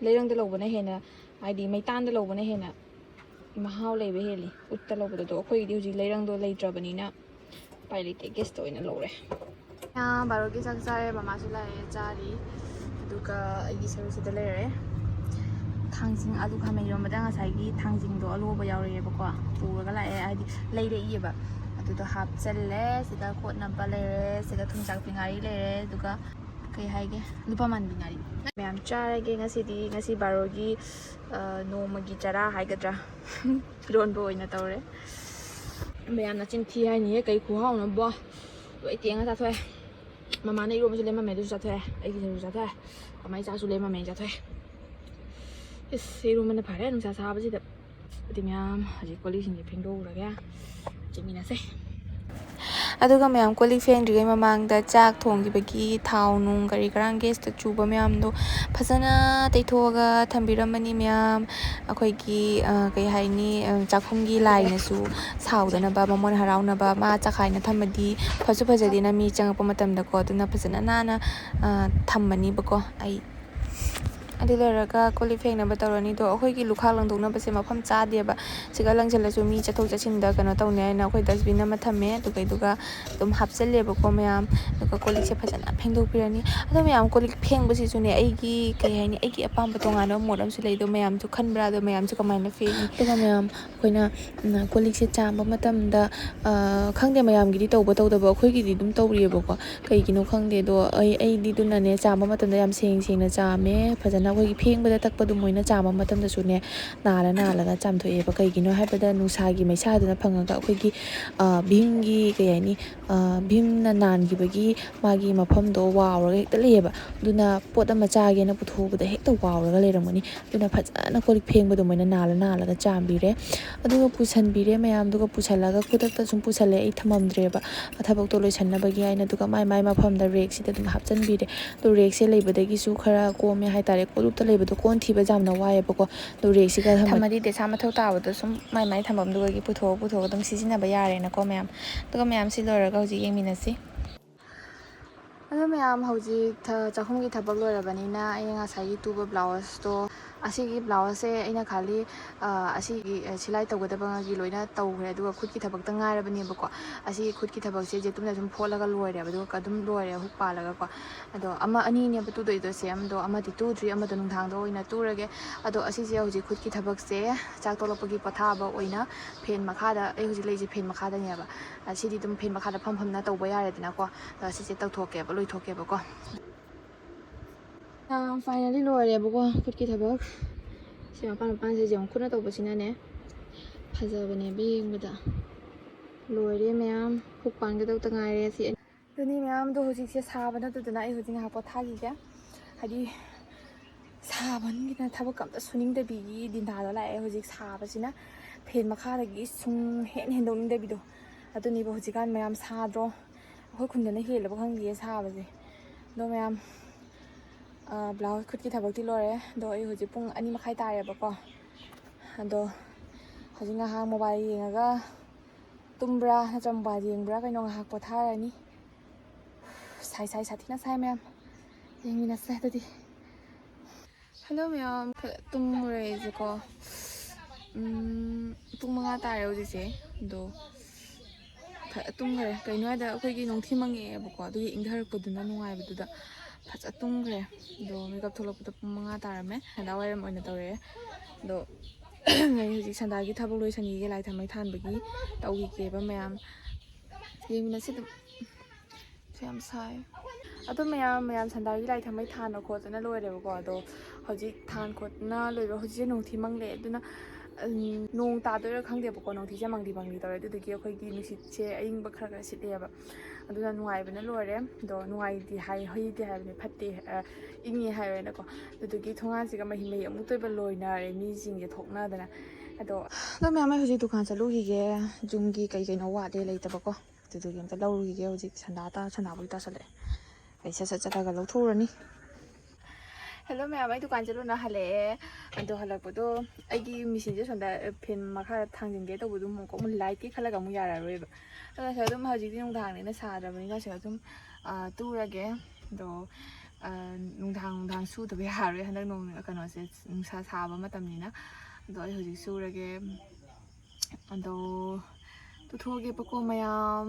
ꯂꯩꯔꯪꯗ ꯂꯧꯕꯅ ꯍꯦꯟꯅ ꯍꯥꯏꯗꯤ ꯃꯩꯇꯥꯟꯗ ꯂꯧꯕꯅ ꯍꯦꯟꯅ ꯃꯍꯥꯎ ꯂꯩꯕ ꯍꯦꯜꯂꯤ ꯎꯠꯇ ꯂꯧꯕꯗꯣ ꯑꯩꯈꯣꯏꯒꯤꯗꯤ ꯍꯧꯖꯤꯛ ꯂꯩꯔꯪꯗꯣ ꯂꯩꯇ꯭ꯔꯕꯅꯤꯅ ꯎꯄꯥꯏ ꯂꯩꯇꯦ ꯒꯦꯁꯇ ꯑꯣꯏꯅ ꯂꯧꯔꯦ ꯕꯥꯔꯣꯒꯤ ꯆꯥꯛ ꯆꯥꯔꯦ ꯃꯃꯥꯁꯨ ꯂꯥꯛꯑꯦ ꯆꯥꯔꯤ ꯑꯗꯨꯒ ꯑꯩꯒꯤ ꯁꯔꯨꯛꯁꯤꯗ ꯂꯩꯔꯦ ꯊꯥꯡꯖꯤꯡ ꯑꯂꯨ ꯈꯥꯃꯦꯟ ꯏꯔꯣꯟꯕꯗ ꯉꯁꯥꯏꯒꯤ ꯊꯥꯡꯖꯤꯡꯗꯣ ꯑꯂꯣꯕ ꯌꯥꯎꯔꯛꯑꯦꯕꯀꯣ ꯄꯨꯔꯒ ꯂꯥꯛꯑꯦ ꯍꯥꯏꯗꯤ ꯂꯩꯔꯛꯏꯑꯕ ꯑꯗꯨꯗꯣ ꯍꯥꯞꯆꯜꯂꯦ ꯁꯤꯗ ꯀꯣꯠꯅꯕ ꯂꯩꯔꯦ ꯁꯤꯗ ꯊꯨꯝꯆꯥꯛꯄꯤ ꯉꯥꯔꯤ ꯂꯩꯔꯦ ꯑꯗꯨꯒ ꯀꯩ ꯍꯥꯏꯒꯦ ꯂꯨꯄꯥ ꯃꯥꯟꯕꯤ ꯉꯥꯔꯤ ꯃꯌꯥꯝ ꯆꯥꯔꯒꯦ ꯉꯁꯤ ꯕꯥꯔꯣꯒꯤ ꯅꯣꯡꯃꯒꯤ ꯆꯔꯥ ꯍꯥꯏꯒꯗ꯭ꯔꯥ ꯏꯔꯣꯟꯕ ꯑꯣꯏꯅ ꯇꯧꯔꯦ ꯃꯌꯥꯝꯅ ꯆꯤꯟꯊꯤ ꯍꯥꯏꯅꯤꯍꯦ ꯀꯩ ꯈꯨꯍꯥꯎꯅꯕꯣ ꯂꯣꯏ ꯇꯦꯡꯉ ꯆꯥꯊꯣꯛꯑꯦ ꯃꯃꯥꯅ ꯏꯔꯣꯟꯕꯁꯨ ꯂꯦꯝꯃꯝꯃꯦ ꯑꯗꯨꯁꯨ ꯆꯥꯊꯣꯛꯑꯦ ꯑꯩꯒꯤ ꯁꯔꯨꯁꯨ ꯆꯥꯊꯣꯛꯑꯦ ꯀꯃꯥꯏ ꯆꯥꯁꯨ ꯂꯦꯝꯃꯝꯃꯦ ꯆꯥꯊꯣꯛꯑꯦ ꯏꯁ ꯏꯔꯣꯟꯕꯅ ꯐꯔꯦ ꯅꯨꯡꯁꯥ ꯁꯥꯕꯁꯤꯗ ꯑꯗꯨꯗꯤ ꯃꯌꯥꯝ ꯍꯧꯖꯤꯛ ꯀꯣꯜꯂꯤꯛꯁꯤꯡꯁꯦ ꯐꯦꯡꯗꯣꯛꯎꯔꯒꯦ ꯆꯠꯃꯤꯟꯅꯁꯦ ꯑꯗꯨꯒ ꯃꯌꯥꯝ ꯀꯣꯜꯂꯤꯛ ꯐꯦꯡꯗ꯭ꯔꯤꯉꯩ ꯃꯃꯥꯡꯗ ꯆꯥꯛ ꯊꯣꯡꯈꯤꯕꯒꯤ ꯊꯥꯎ ꯅꯨꯡ ꯀꯔꯤ ꯀꯔꯥꯡ ꯒꯦꯁꯇ ꯆꯨꯕ ꯃꯌꯥꯝꯗꯣ ꯐꯖꯅ ꯇꯩꯊꯣꯛꯑꯒ ꯊꯝꯕꯤꯔꯝꯕꯅꯤ ꯃꯌꯥꯝ ꯑꯩꯈꯣꯏꯒꯤ ꯀꯩ ꯍꯥꯏꯅꯤ ꯆꯥꯛꯈꯨꯝꯒꯤ ꯂꯥꯏꯅꯁꯨ ꯁꯥꯎꯗꯅꯕ ꯃꯃꯣꯟ ꯍꯔꯥꯎꯅꯕ ꯃꯥ ꯆꯈꯥꯏꯅ ꯊꯝꯃꯗꯤ ꯐꯖꯗꯦꯅ ꯃꯤ ꯆꯪꯉꯛꯄ ꯃꯇꯝꯗꯀꯣ ꯑꯗꯨꯅ ꯐꯖꯅ ꯅꯥꯟꯅ ꯊꯝꯃꯅꯤꯕꯀꯣ ꯑꯩ ꯑꯗꯨ ꯂꯣꯏꯔꯒ ꯀꯣꯜꯂꯤꯛ ꯐꯦꯡꯅꯕ ꯇꯧꯔꯅꯤ ꯑꯗꯣ ꯑꯩꯈꯣꯏꯒꯤ ꯂꯨꯈꯥꯛ ꯂꯪꯊꯣꯛꯅꯕꯁꯦ ꯃꯐꯝ ꯆꯥꯗꯦꯕ ꯁꯤꯒ ꯂꯪꯁꯤꯜꯂꯁꯨ ꯃꯤ ꯆꯠꯊꯣꯛ ꯆꯠꯁꯤꯟꯗ ꯀꯩꯅꯣ ꯇꯧꯅꯤ ꯍꯥꯏꯅ ꯑꯩꯈꯣꯏ ꯗꯁꯕꯤꯟ ꯑꯃ ꯊꯝꯃꯦ ꯑꯗꯨꯒ ꯑꯗꯨꯝ ꯍꯥꯞꯆꯤꯜꯂꯦꯕꯀꯣ ꯃꯌꯥꯝ ꯑꯗꯨꯒ ꯀꯣꯜꯂꯤꯛꯁꯦ ꯐꯖꯅ ꯐꯦꯡꯗꯣꯛꯄꯤꯔꯅꯤ ꯑꯗꯣ ꯃꯌꯥꯝ ꯀꯣꯜꯂꯤꯛ ꯐꯦꯡꯕꯁꯤꯁꯨꯅꯦ ꯑꯩꯒꯤ ꯀꯩ ꯍꯥꯏꯅꯤ ꯑꯩꯒꯤ ꯑꯄꯥꯝꯕ ꯇꯣꯉꯥꯟꯕ ꯃꯣꯠ ꯑꯃꯁꯨ ꯂꯩ ꯑꯗꯣ ꯃꯌꯥꯝꯁꯨ ꯈꯟꯕ꯭ꯔꯥ ꯑꯗꯣ ꯃꯌꯥꯝꯁꯨ ꯀꯃꯥꯏꯅ ꯐꯦꯡꯉꯤ ꯑꯗꯨꯒ ꯃꯌꯥꯝ ꯑꯩꯈꯣꯏꯅ ꯀꯣꯜꯂꯤꯛꯁꯦ ꯆꯥꯝꯕ ꯃꯇꯝꯗ ꯈꯪꯗꯦ ꯃꯌꯥꯝꯒꯤꯗꯤ ꯇꯧꯕ ꯇꯧꯗꯕ ꯑꯩꯈꯣꯏꯒꯤꯗꯤ ꯑꯗꯨꯝ ꯇꯧꯔꯤꯑꯕꯀꯣ ꯀꯩꯒꯤꯅꯣ ꯈꯪꯗꯦ ꯑꯗꯣ ꯑꯩꯗꯤ ꯑꯗꯨꯅꯅꯦ ꯆꯥꯝꯕ ꯃꯇꯝꯗ ꯌꯥꯝ ꯁꯦꯡꯅ ꯆꯥꯝꯃꯦ ꯐꯖꯅ ꯑꯩꯈꯣꯏꯒꯤ ꯐꯦꯡꯕꯗ ꯇꯛꯄꯗꯨ ꯃꯣꯏꯅ ꯆꯥꯝꯕ ꯃꯇꯝꯗꯁꯨꯅꯦ ꯅꯥꯜꯂꯒ ꯆꯥꯝꯊꯣꯛꯑꯦꯕ ꯀꯩꯒꯤꯅꯣ ꯍꯥꯏꯕꯗ ꯅꯨꯡꯁꯥꯒꯤ ꯃꯩꯁꯥꯗꯨꯅ ꯐꯪꯉꯒ ꯑꯩꯈꯣꯏꯒꯤ ꯚꯤꯝꯒꯤ ꯀꯩ ꯍꯥꯏꯅꯤ ꯚꯤꯝꯅ ꯅꯥꯟꯈꯤꯕꯒꯤ ꯃꯥꯒꯤ ꯃꯐꯝꯗꯣ ꯋꯥꯎꯔꯒ ꯍꯦꯛꯇ ꯂꯩꯌꯦꯕ ꯑꯗꯨꯅ ꯄꯣꯠ ꯑꯃ ꯆꯥꯒꯦꯅ ꯄꯨꯊꯣꯛꯕꯗ ꯍꯦꯛꯇ ꯋꯥꯎꯔꯒ ꯂꯩꯔꯝꯒꯅꯤ ꯑꯗꯨꯅ ꯐꯖꯅ ꯀꯣꯜꯂꯤꯛ ꯐꯦꯡꯕꯗꯣ ꯃꯣꯏꯅ ꯅꯥꯜꯂꯒ ꯆꯥꯝꯕꯤꯔꯦ ꯑꯗꯨꯒ ꯄꯨꯁꯟꯕꯤꯔꯦ ꯃꯌꯥꯝꯗꯨꯒ pusallaga khudakta sum pusale ai thamamdreba thabak to loisannabagi aina duga mai mafamda rek sida dum hapchanbire to rek se leibadagi su khara kome haitare kolupta leibado kon thiba jamna waiyebako to rek siga thamadi de sama thau tawado sum mai thamamduga gi putho dum sizinaba yare na ko mayam duga mayam si loraga hoji yengminasi ꯑꯗꯣ ꯃꯌꯥꯝ ꯍꯧꯖꯤꯛ ꯆꯥꯛꯈꯨꯝꯒꯤ ꯊꯕꯛ ꯂꯣꯏꯔꯕꯅꯤꯅ ꯑꯩꯅ ꯉꯁꯥꯏꯒꯤ ꯇꯨꯕ ꯕ꯭ꯂꯥꯎꯁꯇꯣ ꯑꯁꯤꯒꯤ ꯕ꯭ꯂꯥꯎꯁꯁꯦ ꯑꯩꯅ ꯈꯜꯂꯤ ꯑꯁꯤꯒꯤ ꯁꯤꯂꯥꯏ ꯇꯧꯒꯗꯕꯒꯤ ꯂꯣꯏꯅ ꯇꯧꯈ꯭ꯔꯦ ꯑꯗꯨꯒ ꯈꯨꯠꯀꯤ ꯊꯕꯛꯇ ꯉꯥꯏꯔꯕꯅꯦꯕꯀꯣ ꯑꯁꯤꯒꯤ ꯈꯨꯠꯀꯤ ꯊꯕꯛꯁꯦ ꯖꯦꯇꯨꯝꯅ ꯑꯗꯨꯝ ꯐꯣꯠꯂꯒ ꯂꯣꯏꯔꯦꯕ ꯑꯗꯨꯒ ꯑꯗꯨꯝ ꯂꯣꯏꯔꯦ ꯍꯨꯛ ꯄꯥꯜꯂꯒꯀꯣ ꯑꯗꯣ ꯑꯅꯤꯅꯦꯕ ꯇꯨꯗꯣꯏꯗꯣ ꯁꯦꯝꯗꯣ ꯑꯃꯗꯤ ꯇꯨꯗ꯭ꯔꯤ ꯑꯃꯗꯣ ꯅꯨꯡꯗꯥꯡꯗ ꯑꯣꯏꯅ ꯇꯨꯔꯒꯦ ꯑꯗꯣ ꯑꯁꯤꯁꯦ ꯍꯧꯖꯤꯛ ꯈꯨꯠꯀꯤ ꯊꯕꯛꯁꯦ ꯆꯥꯛ ꯇꯣꯛꯂꯛꯄꯒꯤ ꯄꯣꯊꯥꯕ ꯑꯣꯏꯅ ꯐꯦꯟ ꯃꯈꯥꯗ ꯑꯩ ꯍꯧꯖꯤꯛ ꯂꯩꯔꯤꯁꯦ ꯐꯦꯟ ꯃꯈꯥꯗꯅꯦꯕ ꯁꯤꯗꯤ ꯑꯗꯨꯝ ꯐꯦꯟ ꯃꯈꯥꯗ ꯐꯝꯅ ꯇꯧꯕ ꯌꯥꯔꯦꯗꯅꯀꯣ ꯁꯤꯁꯦ ꯇꯧꯊꯣꯛꯀꯦꯕ ꯂꯣꯏꯊꯣꯛꯀꯦꯕꯀꯣ ꯐꯥꯏꯅꯦꯜꯂꯤ ꯂꯣꯏꯔꯦꯕꯀꯣ ꯈꯨꯠꯀꯤ ꯊꯕꯛ ꯁꯤ ꯃꯄꯥꯟꯁꯦ ꯌꯦꯡꯉꯨ ꯈꯨꯠꯅ ꯇꯧꯕꯁꯤꯅꯅꯦ ꯐꯖꯕꯅꯦꯕ ꯌꯦꯡꯕꯗ ꯂꯣꯏꯔꯦ ꯃꯌꯥꯝ ꯍꯨꯛ ꯄꯥꯟꯒꯗꯧꯇ ꯉꯥꯏꯔꯦ ꯁꯤ ꯑꯗꯨꯅꯤ ꯃꯌꯥꯝꯗꯣ ꯍꯧꯖꯤꯛꯁꯦ ꯁꯥꯕ ꯅꯠꯇꯗꯅ ꯑꯩ ꯍꯧꯖꯤꯛ ꯉꯥꯏꯍꯥꯛ ꯄꯣꯊꯥꯈꯤꯒꯦ ꯍꯥꯏꯗꯤ ꯁꯥꯕꯅꯤꯅ ꯊꯕꯛ ꯑꯝꯇ ꯁꯨꯅꯤꯡꯗꯕꯤꯒꯤ ꯗꯤꯟꯊꯥꯗꯣ ꯂꯥꯛꯑꯦ ꯍꯧꯖꯤꯛ ꯁꯥꯕꯁꯤꯅ ꯐꯦꯟ ꯃꯈꯥꯗꯒꯤ ꯍꯦꯟꯗꯣꯛꯅꯤꯡꯗꯕꯤꯗꯣ ꯑꯗꯨꯅꯦꯕ ꯍꯧꯖꯤꯛꯀꯥꯟ ꯃꯌꯥꯝ ꯁꯥꯗ꯭ꯔꯣ ꯑꯩꯈꯣꯏ ꯈꯨꯟꯗꯅ ꯍꯦꯜꯂꯕ ꯈꯪꯗꯦ ꯁꯥꯕꯁꯦ ꯑꯗꯣ ꯃꯌꯥꯝ ꯕ꯭ꯂꯥꯎꯁ ꯈꯨꯠꯀꯤ ꯊꯕꯛꯇꯤ ꯂꯣꯏꯔꯦ ꯑꯗꯣ ꯑꯩ ꯍꯧꯖꯤꯛ ꯄꯨꯡ 2:30 ꯇꯥꯔꯦꯕꯀꯣ ꯑꯗꯣ ꯍꯧꯖꯤꯛ ꯉꯥꯏꯍꯥꯛ ꯃꯣꯕꯥꯏꯜ ꯌꯦꯡꯉꯒ ꯇꯨꯝꯕ꯭ꯔꯥ ꯅꯠꯇ꯭ꯔꯒ ꯃꯣꯕꯥꯏꯜ ꯌꯦꯡꯕ꯭ꯔꯥ ꯀꯩꯅꯣ ꯉꯥꯏꯍꯥꯛ ꯄꯣꯊꯥꯔꯅꯤ ꯁꯥꯊꯤꯅ ꯁꯥꯏ ꯃꯌꯥꯝ ꯌꯦꯡꯃꯤꯟꯅꯁꯦ ꯑꯗꯨꯗꯤ ꯍꯜꯂꯣ ꯃꯌꯥꯝ ꯇꯨꯝꯃꯨꯔꯦ ꯑꯩꯁꯦꯀꯣ ꯄꯨꯡ 5 ꯇꯥꯔꯦ ꯍꯧꯖꯤꯛꯁꯦ ꯑꯗꯣ ꯇꯨꯝꯈ꯭ꯔꯦ ꯀꯩꯅꯣ ꯍꯥꯏꯗ ꯑꯩꯈꯣꯏꯒꯤ ꯅꯣꯡꯊꯤ ꯃꯪꯉꯛꯑꯦꯕꯀꯣ ꯑꯗꯨꯒꯤ ꯏꯪꯊꯔꯛꯄꯗꯨꯅ ꯅꯨꯡꯉꯥꯏꯕꯗꯨꯗ ꯐꯖ ꯇꯨꯝꯈ꯭ꯔꯦ ꯑꯗꯣ ꯃꯦꯀꯞ ꯊꯣꯛꯂꯛꯄꯗ ꯄꯨꯡ 5 ꯇꯥꯔꯝꯃꯦ ꯁꯟꯗꯥ ꯋꯥꯏꯔꯝ ꯑꯣꯏꯅ ꯇꯧꯔꯛꯑꯦ ꯑꯗꯣ ꯑꯩ ꯍꯧꯖꯤꯛ ꯁꯟꯗꯥꯒꯤ ꯊꯕꯛ ꯂꯣꯏꯁꯟꯈꯤꯒꯦ ꯂꯥꯏ ꯊꯥꯎꯃꯩ ꯊꯥꯟꯕꯒꯤ ꯇꯧꯈꯤꯒꯦꯕ ꯃꯌꯥꯝ ꯌꯦꯡꯃꯤꯟꯅꯁꯤ ꯑꯗꯨꯝ ꯌꯥꯝ ꯁꯥꯏ ꯑꯗꯣ ꯃꯌꯥꯝ ꯁꯟꯗꯥꯒꯤ ꯂꯥꯏ ꯊꯥꯎꯃꯩ ꯊꯥꯟꯕ ꯈꯣꯠꯇꯅ ꯂꯣꯏꯔꯦꯕꯀꯣ ꯑꯗꯣ ꯍꯧꯖꯤꯛ ꯊꯥꯟ ꯈꯣꯠꯇꯅ ꯂꯣꯏꯕ ꯍꯧꯖꯤꯛꯁꯦ ꯅꯣꯡꯊꯤ ꯃꯪꯂꯦ ꯑꯗꯨꯅ ꯅꯣꯡ ꯇꯥꯗꯣꯏꯔꯥ ꯈꯪꯗꯦꯕꯀꯣ ꯅꯣꯡꯊꯤꯁꯦ ꯃꯪꯂꯤ ꯇꯧꯔꯦ ꯑꯗꯨꯗꯨꯒꯤ ꯑꯩꯈꯣꯏꯒꯤ ꯅꯨꯡꯁꯤꯠꯁꯦ ꯑꯏꯪꯕ ꯈꯔ ꯁꯤꯠꯂꯦꯕ ꯑꯗꯨꯅ ꯅꯨꯡꯉꯥꯏꯕꯅ ꯂꯣꯏꯔꯦ ꯑꯗꯣ ꯅꯨꯡꯉꯥꯏꯗꯤ ꯍꯩꯇꯦ ꯍꯥꯏꯕꯅꯤ ꯐꯠꯇꯦ ꯏꯪꯉꯦ ꯍꯥꯏꯔꯦꯅꯀꯣ ꯑꯗꯨꯗꯨꯒꯤ ꯊꯣꯡꯒꯥꯟꯁꯤꯒ ꯃꯍꯤ ꯑꯃꯨꯛ ꯇꯣꯏꯕ ꯂꯣꯏꯅꯔꯦ ꯃꯤꯁꯤꯡꯁꯦ ꯊꯣꯛꯅꯗꯅ ꯑꯗꯣ ꯃꯌꯥꯝ ꯑꯩ ꯍꯧꯖꯤꯛ ꯗꯨꯀꯥꯟ ꯆꯠꯂꯨꯈꯤꯒꯦ ꯖꯨꯝꯒꯤ ꯀꯩꯅꯣ ꯋꯥꯠꯂꯦ ꯂꯩꯇꯕꯀꯣ ꯑꯗꯨꯗꯨꯒꯤ ꯑꯝꯇ ꯂꯧꯔꯨꯈꯤꯒꯦ ꯍꯧꯖꯤꯛ ꯁꯟꯗꯥꯕꯨꯗꯤ ꯇꯥꯁꯜꯂꯛꯑꯦ ꯑꯩ ꯁꯠ ꯆꯠꯂꯒ ꯂꯧꯊꯣꯛꯎꯔꯅꯤ ꯍꯦꯜꯂꯣ ꯃꯌꯥꯝ ꯑꯩ ꯗꯨꯀꯥꯟ ꯆꯠꯂꯨꯅ ꯍꯜꯂꯛꯑꯦ ꯑꯗꯣ ꯍꯜꯂꯛꯄꯗꯣ ꯑꯩꯒꯤ ꯃꯦꯆꯤꯟꯁꯦ ꯁꯣꯝꯗ ꯐꯦꯟ ꯃꯈꯥꯗ ꯊꯥꯡꯖꯤꯟꯒꯦ ꯇꯧꯕꯗꯣ ꯑꯃꯨꯛ ꯂꯥꯏꯠꯀꯤ ꯈꯜꯂꯒ ꯑꯃꯨꯛ ꯌꯥꯔꯔꯣꯏꯕ ꯑꯗꯣ ꯁꯤꯗ ꯑꯗꯨꯝ ꯍꯧꯖꯤꯛꯇꯤ ꯅꯨꯡꯗꯥꯡꯅꯤꯅ ꯁꯥꯗ꯭ꯔꯕꯅꯤꯅ ꯁꯤꯗ ꯑꯗꯨꯝ ꯇꯨꯔꯒꯦ ꯑꯗꯣ ꯅꯨꯡꯗꯥꯡ ꯁꯨꯗꯕ ꯌꯥꯔꯣꯏ ꯍꯟꯗꯛ ꯀꯩꯅꯣꯁꯦ ꯅꯨꯡꯁꯥ ꯁꯥꯕ ꯃꯇꯝꯅꯤꯅ ꯑꯗꯣ ꯑꯩ ꯍꯧꯖꯤꯛ ꯁꯨꯔꯒꯦ ꯑꯗꯣ ꯇꯨꯊꯣꯛꯑꯒꯦꯕꯀꯣ ꯃꯌꯥꯝ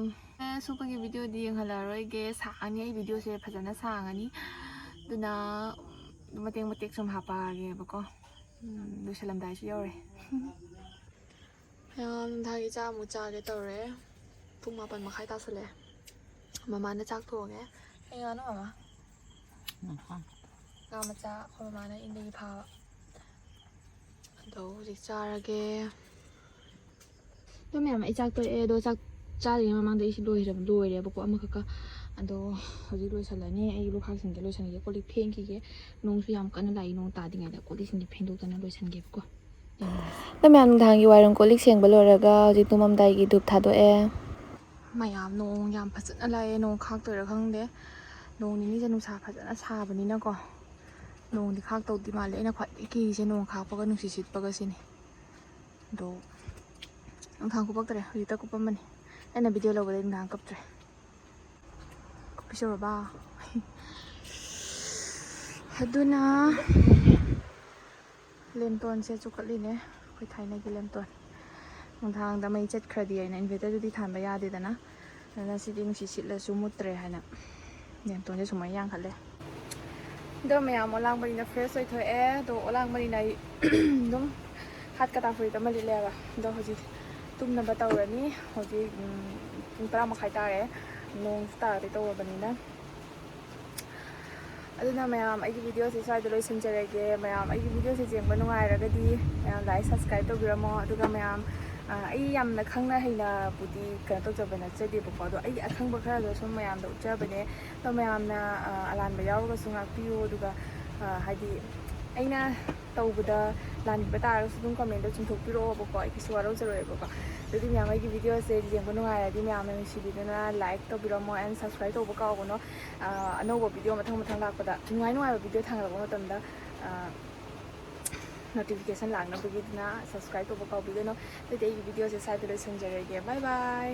ꯁꯨꯕꯒꯤ ꯚꯤꯗꯤꯑꯣꯗꯤ ꯌꯦꯡꯍꯜꯂꯔꯣꯏꯒꯦ ꯁꯥꯡꯉꯅꯤ ꯑꯩ ꯚꯤꯗꯤꯑꯣꯁꯦ ꯐꯖꯅ ꯁꯥꯡꯉꯅꯤ ꯑꯗꯨꯅ ꯃꯇꯦꯛ ꯁꯨꯝ ꯍꯥꯞꯄꯛꯑꯒꯦꯕꯀꯣ ꯂꯣꯏꯁꯜꯂꯝꯗꯥꯏꯁꯨ ꯌꯧꯔꯦ ꯅꯨꯡꯗꯥꯡꯒꯤ ꯆꯥꯛ ꯑꯃꯨꯛ ꯆꯥꯒꯦ ꯇꯧꯔꯦ ꯄꯨꯡ 7:30 ꯇꯥꯁꯜꯂꯛꯑꯦ ꯃꯃꯥꯅ ꯆꯥꯛ ꯊꯣꯡꯉꯦ ꯀꯩ ꯉꯥꯅꯣ ꯃꯃꯥ ꯉꯥ ꯃꯆꯥ ꯑꯩꯈꯣꯏ ꯃꯃꯥꯅ ꯏꯟꯗꯒꯤ ꯐꯥꯕ ꯑꯗꯣ ꯍꯧꯖꯤꯛ ꯆꯥꯔꯒꯦ ꯑꯗꯣ ꯃꯌꯥꯝ ꯑꯩ ꯆꯥꯛ ꯇꯣꯛꯑꯦ ꯑꯗꯣ ꯆꯥꯛ ꯆꯥꯗ꯭ꯔꯤꯉꯩ ꯃꯃꯥꯡꯗ ꯑꯩꯁꯤ ꯂꯣꯏꯔꯦꯕꯀꯣ ꯑꯃꯈꯛꯀ ꯑꯗꯣ ꯍꯧꯖꯤꯛ ꯂꯣꯏꯁꯜꯂꯅꯤ ꯑꯩ ꯂꯨꯈꯥꯛꯁꯤꯡꯁꯦ ꯂꯣꯏꯁꯟꯒꯦ ꯀꯣꯜꯂꯤꯛ ꯐꯦꯡꯈꯤꯒꯦ ꯅꯣꯡꯁꯨ ꯌꯥꯝ ꯀꯟꯅ ꯂꯥꯛꯏ ꯅꯣꯡ ꯇꯥꯗ꯭ꯔꯤꯉꯩꯗ ꯀꯣꯜꯂꯤꯛꯁꯤꯡꯁꯦ ꯐꯦꯡꯗꯣꯛꯇꯅ ꯂꯣꯏꯁꯟꯒꯦꯕꯀꯣ ꯌꯦꯡꯃꯤꯟꯅꯁꯦ ꯃꯌꯥꯝ ꯅꯨꯡꯗꯥꯡꯒꯤ ꯋꯥꯏꯔꯝ ꯀꯣꯜꯂꯤꯛ ꯁꯦꯡꯕ ꯂꯣꯏꯔꯒ ꯍꯧꯖꯤꯛ ꯇꯨꯝꯃꯝꯗꯥꯏꯒꯤ ꯙꯨꯞ ꯊꯥꯗꯣꯛꯑꯦ ꯃꯌꯥꯝ ꯅꯣꯡ ꯌꯥꯝ ꯐꯖꯅ ꯂꯥꯛꯑꯦ ꯅꯣꯡ ꯈꯥꯛꯇꯣꯏꯔꯥ ꯈꯪꯗꯦ ꯅꯣꯡ ꯅꯤꯅꯤꯁꯦ ꯅꯨꯡꯁꯥ ꯐꯖꯅ ꯁꯥꯕꯅꯤꯅꯀꯣ ꯅꯣꯡꯗꯤ ꯈꯥꯛꯇꯧꯗꯤ ꯃꯥꯜꯂꯦ ꯑꯩꯅ ꯈ꯭ꯋꯥꯏꯗꯒꯤ ꯀꯤꯔꯤꯁꯦ ꯅꯣꯡ ꯈꯥꯛꯄꯒ ꯅꯨꯡꯁꯤꯠ ꯁꯤꯠꯄꯒ ꯁꯤꯅꯤ ꯑꯗꯣ ꯅꯨꯡꯗꯥꯡ ꯀꯨꯞꯄꯛꯇ꯭ꯔꯦ ꯍꯧꯖꯤꯛꯇ ꯀꯨꯞꯄꯝꯕꯅꯤ ꯑꯩꯅ ꯚꯤꯗꯤꯑꯣ ꯂꯧꯕꯗꯩ ꯅꯨꯡꯗꯥꯡ ꯀꯞꯇ꯭ꯔꯦ ꯀꯨꯞꯄꯤꯁꯧꯔꯕ ꯑꯗꯨꯅ ꯂꯦꯝꯇꯣꯟꯁꯦ ꯆꯨꯈꯠꯂꯤꯅꯦ ꯑꯩꯈꯣꯏ ꯊꯥꯏꯅꯒꯤ ꯂꯦꯝꯇꯣꯟ ꯅꯨꯡꯗꯥꯡꯗ ꯃꯩ ꯆꯠꯈ꯭ꯔꯗꯤ ꯑꯩꯅ ꯏꯟꯚꯔꯇꯔꯗꯨꯗꯤ ꯊꯥꯟꯕ ꯌꯥꯗꯦꯗꯅ ꯑꯗꯨꯅ ꯁꯤꯗꯤ ꯅꯨꯡꯁꯤꯠ ꯁꯤꯠꯂꯁꯨ ꯃꯨꯠꯇ꯭ꯔꯦ ꯍꯥꯏꯅ ꯂꯦꯝꯇꯣꯟꯁꯦ ꯁꯨꯃꯥꯏꯅ ꯌꯥꯡꯈꯠꯂꯦ ꯑꯗꯣ ꯃꯌꯥꯝ ꯑꯣꯂꯥꯡꯕꯅꯤꯅ ꯐ꯭ꯔꯦꯁ ꯑꯣꯏꯊꯣꯛꯑꯦ ꯑꯗꯣ ꯑꯣꯂꯥꯡꯕꯅꯤꯅ ꯑꯩ ꯑꯗꯨꯝ ꯍꯥꯠꯀ ꯐꯨꯔꯤꯠ ꯑꯃ ꯂꯤꯠꯂꯦꯕ ꯑꯗꯣ ꯍꯧꯖꯤꯛ ꯇꯨꯝꯅꯕ ꯇꯧꯔꯅꯤ ꯍꯧꯖꯤꯛ ꯄꯨꯡ 10 ꯃꯈꯥꯏ ꯇꯥꯔꯦ ꯅꯣꯡꯁꯨ ꯇꯥꯔꯗꯤ ꯇꯧꯔꯕꯅꯤꯅ ꯑꯗꯨꯅ ꯃꯌꯥꯝ ꯑꯩꯒꯤ ꯚꯤꯗꯤꯑꯣꯁꯦ ꯁ꯭ꯋꯥꯏꯗ ꯂꯣꯏꯁꯤꯟꯖꯔꯒꯦ ꯃꯌꯥꯝ ꯑꯩꯒꯤ ꯚꯤꯗꯤꯑꯣꯁꯦ ꯌꯦꯡꯕ ꯅꯨꯡꯉꯥꯏꯔꯒꯗꯤ ꯃꯌꯥꯝ ꯂꯥꯏꯛ ꯁꯕꯁꯀ꯭ꯔꯥꯏꯕ ꯇꯧꯕꯤꯔꯝꯃꯣ ꯑꯗꯨꯒ ꯃꯌꯥꯝ ꯑꯩ ꯌꯥꯝꯅ ꯈꯪꯅ ꯍꯩꯅꯕꯨꯗꯤ ꯀꯩꯅꯣ ꯇꯧꯖꯕ ꯅꯠꯆꯗꯦꯕꯀꯣ ꯑꯗꯣ ꯑꯩꯒꯤ ꯑꯈꯪꯕ ꯈꯔꯗꯣ ꯁꯨꯝ ꯃꯌꯥꯝꯗ ꯎꯠꯆꯕꯅꯦ ꯑꯗꯣ ꯃꯌꯥꯝꯅ ꯑꯔꯥꯟꯕ ꯌꯥꯎꯔꯒꯁꯨ ꯉꯥꯛꯄꯤꯌꯨ ꯑꯗꯨꯒ ꯍꯥꯏꯗꯤ ꯑꯩꯅ ꯇꯧꯕꯗ ꯂꯥꯟꯕ ꯇꯥꯔꯒꯁꯨ ꯑꯗꯨꯝ ꯀꯃꯦꯟꯗ ꯆꯨꯝꯊꯣꯛꯄꯤꯔꯛꯑꯣꯕꯀꯣ ꯑꯩ ꯀꯩꯁꯨ ꯋꯥꯔꯧꯖꯔꯣꯏꯕꯀꯣ ꯑꯗꯨꯗꯤ ꯃꯌꯥꯝ ꯑꯩꯒꯤ ꯚꯤꯗꯤꯑꯣꯁꯦ ꯌꯦꯡꯕ ꯅꯨꯡꯉꯥꯏꯔꯗꯤ ꯃꯌꯥꯝꯅ ꯅꯨꯡꯁꯤꯕꯤꯗꯨꯅ ꯂꯥꯏꯛ ꯇꯧꯕꯤꯔꯝꯃꯣ ꯑꯦꯟ ꯁꯕꯁꯀ꯭ꯔꯥꯏꯕ ꯇꯧꯕ ꯀꯥꯎꯒꯅꯣ ꯑꯅꯧꯕ ꯚꯤꯗꯤꯑꯣ ꯃꯊꯪ ꯂꯥꯛꯄꯗ ꯅꯨꯡꯉꯥꯏꯕ ꯚꯤꯗꯤꯑꯣ ꯊꯥꯡꯒꯠꯂꯛꯄ ꯃꯇꯝꯗ ꯅꯣꯇꯤꯐꯤꯀꯦꯁꯟ ꯂꯥꯛꯅꯕꯒꯤꯗꯨꯅ ꯁꯕꯁꯀ꯭ꯔꯥꯏꯕ ꯇꯧꯕ ꯀꯥꯎꯕꯤꯒꯅꯣ ꯑꯗꯨꯗꯤ ꯑꯩꯒꯤ ꯚꯤꯗꯤꯑꯣꯁꯦ ꯁ꯭ꯋꯥꯏꯗ ꯂꯣꯏꯁꯤꯟꯖꯔꯒꯦ ꯕꯥꯏ ꯕꯥꯏ